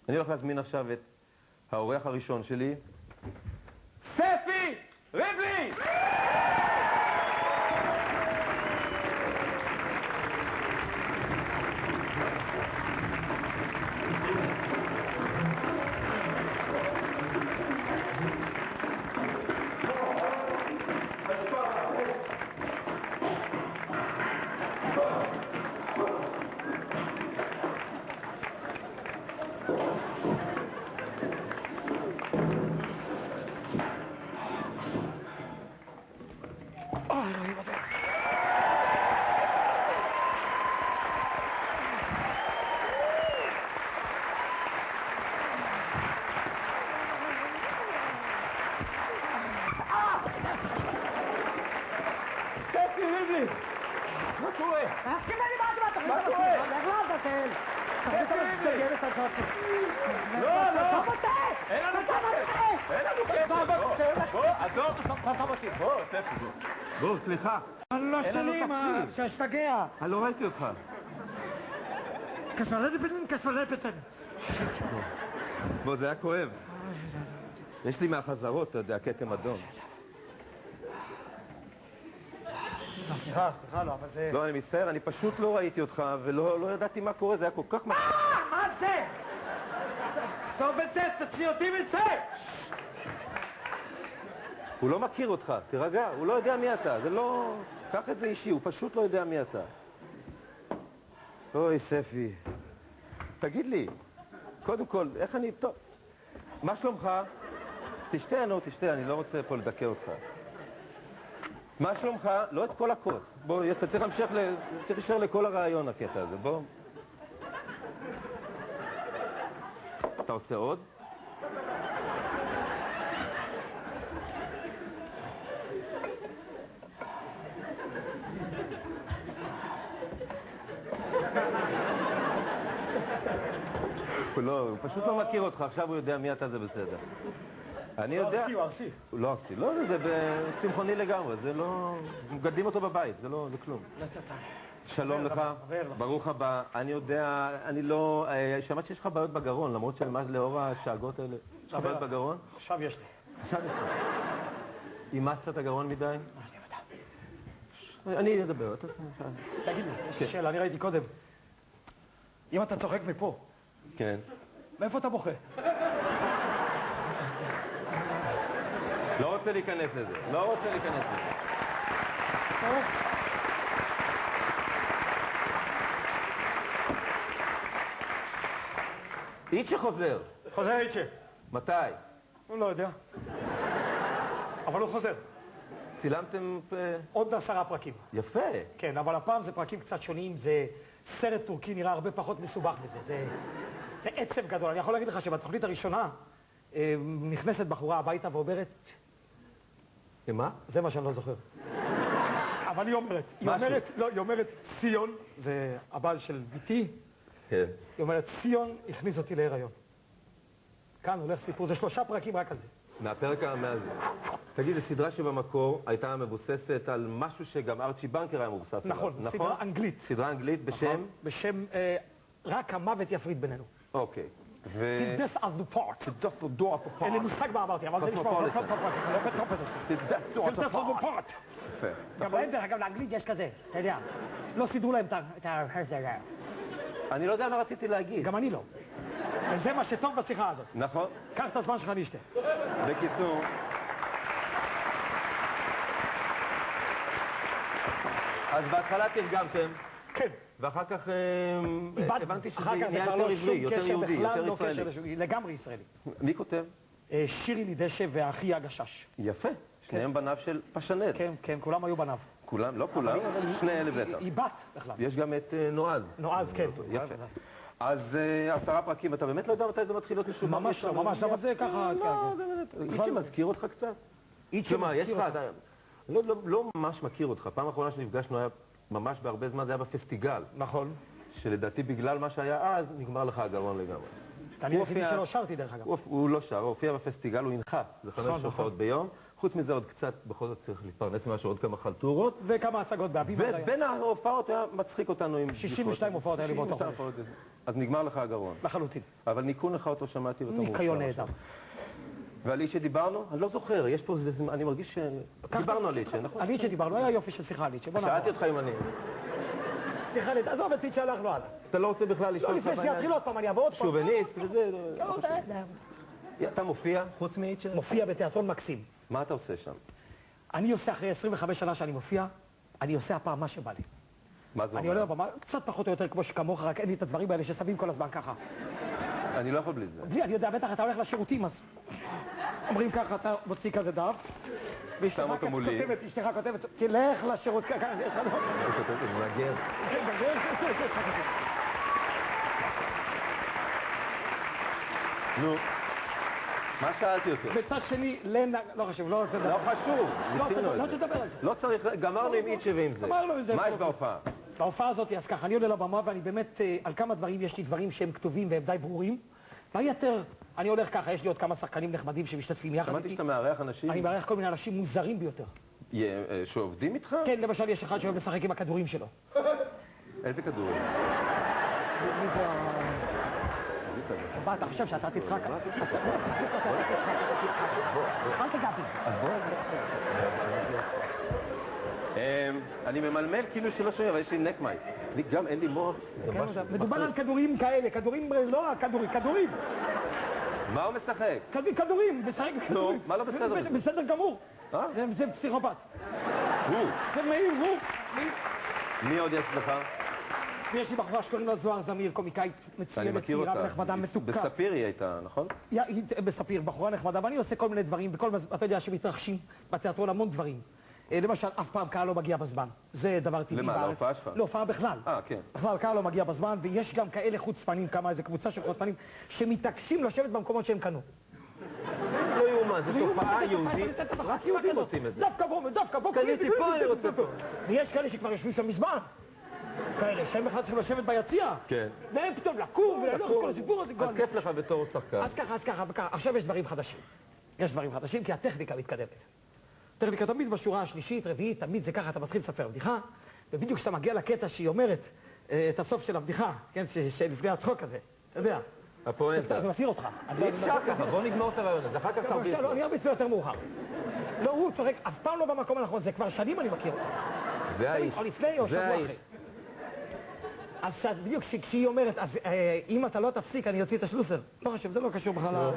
אני הולך להזמין עכשיו את האורח הראשון שלי, ספי ריבלין! מה קורה? מה קורה? לא, לא! אין לנו כסף! אין לנו כסף! בוא, עזוב! בוא, ספי, בוא, סליחה. אני לא שלי, מה? שהשתגע. אני לא ראיתי אותך. כספלפטן. בוא, זה היה כואב. יש לי מהחזרות, אתה יודע, כתם אדום. סליחה, לא, אבל זה... לא, אני מצטער, אני פשוט לא ראיתי אותך ולא ידעתי מה קורה, זה היה כל כך... מה זה? סוף את זה, תציא אותי מזה! הוא לא מכיר אותך, תירגע, הוא לא יודע מי אתה, זה לא... קח את זה אישי, הוא פשוט לא יודע מי אתה. אוי, ספי. תגיד לי, קודם כל, איך אני... טוב, מה שלומך? תשתה, אני לא רוצה פה לדכא אותך. מה שלומך? לא את כל הכוס. בוא, אתה צריך להישאר לכל הרעיון הקטע הזה, בוא. אתה עושה עוד? הוא פשוט לא מכיר אותך, עכשיו הוא יודע מי אתה, זה בסדר. אני יודע... הוא ארסי. הוא לא ארסי. לא, זה צמחוני לגמרי, זה לא... מגדלים אותו בבית, זה לא... זה כלום. שלום לך, ברוך הבא. אני יודע, אני לא... שמעת שיש לך בעיות בגרון, למרות שלאור השאגות האלה... יש לך בעיות בגרון? עכשיו יש לי. עכשיו יש לי. אימצת את הגרון מדי? אני אדבר. תגיד לי, יש לי שאלה, אני ראיתי קודם. אם אתה צוחק מפה, כן. מאיפה אתה בוכה? לא רוצה להיכנס לזה, לא רוצה להיכנס לזה. איצ'ה חוזר. חוזר איצ'ה. מתי? הוא לא יודע. אבל הוא חוזר. צילמתם... עוד 10 פרקים. יפה. כן, אבל הפעם זה פרקים קצת שונים, זה סרט טורקי נראה הרבה פחות מסובך מזה. זה עצב גדול. אני יכול להגיד לך שבתוכנית הראשונה נכנסת בחורה הביתה ואומרת... מה? זה מה שאני לא זוכר. אבל היא אומרת, ציון, זה הבעל של ביתי. כן. היא אומרת, ציון הכניס אותי להיריון. כאן הולך סיפור, זה 3 פרקים רק על זה. מהפרק המאז. תגיד, זו סדרה שבמקור הייתה מבוססת על משהו שגם ארצ'י בנקר היה מבוסס עליו. נכון, סדרה אנגלית. סדרה אנגלית בשם? בשם רק המוות יפריד בינינו. אוקיי. Death of the Part. Death of the Part. אין לי מושג מה אמרתי, אבל זה נשמע... Death of the Part. גם להם דרך אגב לאנגלית יש כזה, אתה יודע. לא סידרו להם את ההרזר. אני לא יודע מה רציתי להגיד. גם אני לא. וזה מה שטוב בשיחה הזאת. נכון. קח את הזמן שלך להשתה. בקיצור... אז בהתחלה תרגמתם. כן. ואחר כך הבנתי שזה נהיה יותר עברי, יותר יהודי, יותר ישראלי. לגמרי ישראלי. מי כותב? שירי לידשא ואחי הגשש. יפה. שניהם בניו של פשנל. כן, כן, כולם היו בניו. כולם? לא כולם, שני אלה בטח. היא בת בכלל. יש גם את נועז. נועז, כן. יפה. אז 10 פרקים, אתה באמת לא יודע מתי זה מתחיל להיות משובח? ממש לא, ממש, אבל זה ככה... לא, באמת. איצ'ה מזכיר אותך קצת? איצ'ה מזכיר אותך. לא ממש מכיר אותך. פעם האחרונה שנפגשנו היה ממש בהרבה זמן, זה היה בפסטיגל. נכון. שלדעתי בגלל מה שהיה אז, נגמר לך הגרון לגמרי. אני היחידי שלא שרתי דרך אגב. הוא לא שר, הוא הופיע בפסטיגל, הוא הנחה. זה 5 הופעות ביום. חוץ מזה עוד קצת, בכל זאת צריך להתפרנס משהו, עוד כמה חלטורות. וכמה הצגות בהבימה. ובין ההופעות היה מצחיק אותנו עם... 62 הופעות היה לי באותו חודש. אז נגמר לך הגרון. לחלוטין. אבל ניקון לך אותו שמעתי ואתה מורשה. ניקיון נהדר. ועל איצ'ה דיברנו? אני לא זוכר, יש פה איזה... אני מרגיש שדיברנו על איצ'ה, נכון? על איצ'ה דיברנו, היה יופי של שיחה על איצ'ה. שאלתי אותך אם אני... סליחה, עזוב את איצ'ה, הלכנו הלאה. אתה לא רוצה בכלל לשאול לא, לך... לפני שיתחיל עוד פעם, אני אבוא עוד פעם. שוביניסט וזה... לא, אתה מופיע חוץ מאיצ'ה? מופיע בתיאטרון מקסים. מה אתה עושה שם? אני עושה אחרי 25 שנה שאני מופיע, אני עושה הפעם מה שבא לי. מה זה אומר? אני עולה לבמה, קצת פחות או יותר כמו שכמוך, רק אין לי את הדברים האלה ששמים כל הזמן ככה. אני לא יכול בלי זה. בלי, אני יודע, בטח אתה הולך לשירותים, אז אומרים ככה, אתה מוציא כזה דף, שם אותו מולי. אשתך כותבת, תלך לשירות, ככה, יש לנו... אני כותבת, אני מנגר. נו, מה שאלתי אותו? בצד שני, לנה, לא חשוב, לא רוצה לדבר. לא חשוב, ניסינו לא את זה. תדבר על זה. לא צריך, גמרנו עם איצ'ה ועם זה. גמרנו עם זה. מה יש בהופעה? בהופעה הזאת, אז ככה, אני עולה לבמה ואני באמת, על כמה דברים, יש לי דברים שהם כתובים והם די ברורים. והיתר, אני הולך ככה, יש לי עוד כמה שחקנים נחמדים שמשתתפים יחד איתי. שמעתי שאתה מארח אנשים... אני מארח כל מיני אנשים מוזרים ביותר. שעובדים איתך? כן, למשל יש אחד שאוהב לשחק עם הכדורים שלו. איזה כדורים? מי זה בא, אתה חושב שאתה תצחק? אל תגע בי. אני ממלמל כאילו שלא שומע, אבל יש לי נקמי. גם אין לי מוח. מדובר על כדורים כאלה, כדורים, לא כדורים. מה הוא משחק? כדורים, משחק בכדורים. מה לא בסדר? בסדר גמור. זה פסיכופת. הוא. זה מאיר, הוא. מי עוד יש לך? ויש לי בחורה שקוראים לה זוהר זמיר, קומיקאית מצוינת, צעירה ונחמדה, מתוקה. בספיר היא הייתה, נכון? היא בספיר, בחורה נחמדה, ואני עושה כל מיני דברים, אתה יודע שמתרחשים בתיאטרון המון דברים. למשל, אף פעם קהל לא מגיע בזמן. זה דבר טבעי בארץ. למה, להופעה שלך? להופעה בכלל. כן. בכלל, קהל לא מגיע בזמן, ויש גם כאלה חוצפנים, איזה קבוצה של חוצפנים, שמתעקשים לשבת במקומות שהם קנו. לא יאומן, זו תופעה יהודית. רק יהודים עושים את זה. דווקא פה, קניתי פה, אני רוצה פה. ויש כאלה שכבר יושבים שם מזמן. כאלה שהם בכלל צריכים לשבת ביציע. כן. והם פתאום לקום וללוך כל הסיפור הזה. אז כיף לך בתור שחקן. אז ככה. עכשיו יש דברים חדשים. יש דברים חדשים כי הטכניקה מתקדמת. הטכניקה תמיד בשורה השלישית, רביעית, תמיד זה ככה, אתה מתחיל לספר בדיחה, ובדיוק כשאתה מגיע לקטע שהיא אומרת את הסוף של הבדיחה, כן, שלפני הצחוק הזה, אתה יודע. הפואנטה. אני מסיר אותך. אי אפשר ככה, בוא נגמור את הרעיון הזה, אחר כך תרביץ לו. לא, אני ארביץ לו יותר מאוחר. לא, הוא צוחק, אף פעם לא במקום הנכון, זה כבר שנים אני מכיר אותו. זה האיש. או לפני או שבוע אחרי. אז בדיוק כשהיא אומרת, אז אם אתה לא תפסיק, אני אוציא את השלוסר. לא חשוב, זה לא קשור בכלל.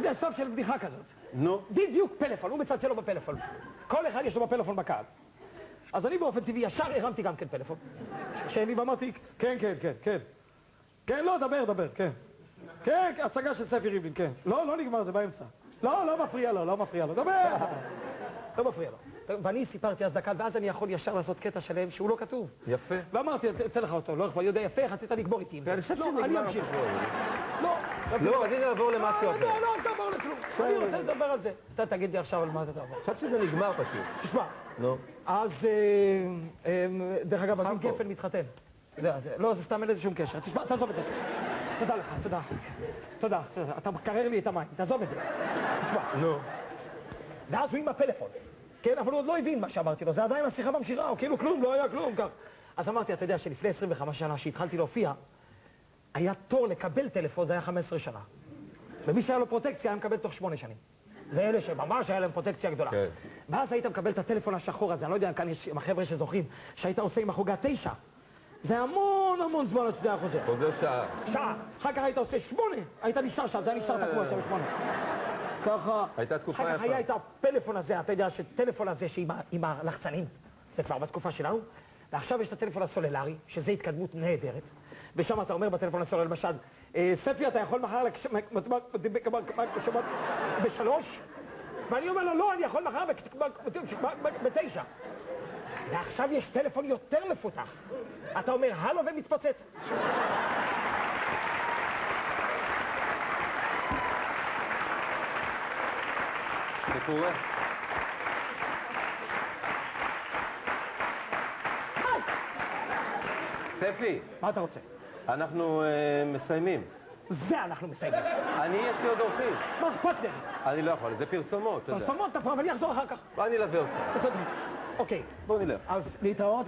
זה הסוף של בדיחה כזאת. נו. בדיוק פלאפון, הוא מצלצל לו בפלאפון. כל אחד יש לו בפלאפון בקהל. אז אני באופן טבעי ישר הרמתי גם כן פלאפון. כשאין לי אמרתי, כן. כן, לא, דבר, כן. כן, הצגה של ספי ריבלין, כן. לא נגמר, זה באמצע. לא מפריע לו, דבר. לא מפריע לו. ואני סיפרתי אז דקה, ואז אני יכול ישר לעשות קטע שלם שהוא לא כתוב. יפה. ואמרתי, אתן לך אותו, לא יודע יפה, רצית לגמור איתי. אני חושב שנגמר. לא, אז הנה נעבור למשהו אחר. לא, אל תעבור לכלום. אני רוצה לדבר על זה. אתה תגיד לי עכשיו על מה אתה תעבור. חושב שזה נגמר פשוט. תשמע. נו. אז, דרך אגב, אז אם גפן מתחתן. לא, זה סתם אין לזה שום קשר. תשמע, תעזוב את זה. תודה לך, תודה. אתה מקרר לי את המים, תעזוב את זה. תשמע. נו. ואז הוא עם הפלאפון. כן, אבל הוא עוד לא הבין מה שאמרתי לו. זה עדיין השיחה ממשיכה, או כאילו כלום, לא היה כלום. אז אמרתי, אתה יודע שלפני 25 שנה שהתחלתי להופיע, היה תור לקבל טלפון, זה היה 15 שנה. ומי שהיה לו פרוטקציה היה מקבל תוך 8 שנים. זה אלה שממש היה להם פרוטקציה גדולה. כן. ואז היית מקבל את הטלפון השחור הזה, אני לא יודע, כאן יש החבר'ה שזוכרים, שהיית עושה עם החוגה 9. זה המון זמן עד שזה חוזר. חוזר שעה. אחר כך היית עושה 8, היית נשאר שם, זה היה נשארת כמו 8. ככה, הייתה תקופה אחר כך היה את הפלאפון הזה, אתה יודע שטלפון הזה עם הלחצנים, זה כבר בתקופה שלנו, ועכשיו יש את הטלפון הסוללרי, שזה התקדמות נהדרת, ושם אתה אומר בטלפון הסוללרי, למשל, ספי, אתה יכול מחר ב3? ואני אומר לו, לא, אני יכול מחר ב9. ועכשיו יש טלפון יותר מפותח. אתה אומר, הלו ומתפוצץ. זה קורה. ספי. מה אתה רוצה? אנחנו מסיימים. זה אנחנו מסיימים. יש לי עוד אורחים. מה אכפת לי? אני לא יכול, זה פרסומות, אתה יודע. פרסומות, אבל אני אחזור אחר כך. אני אלווה אותך. אוקיי. בוא נלך. אז להתראות.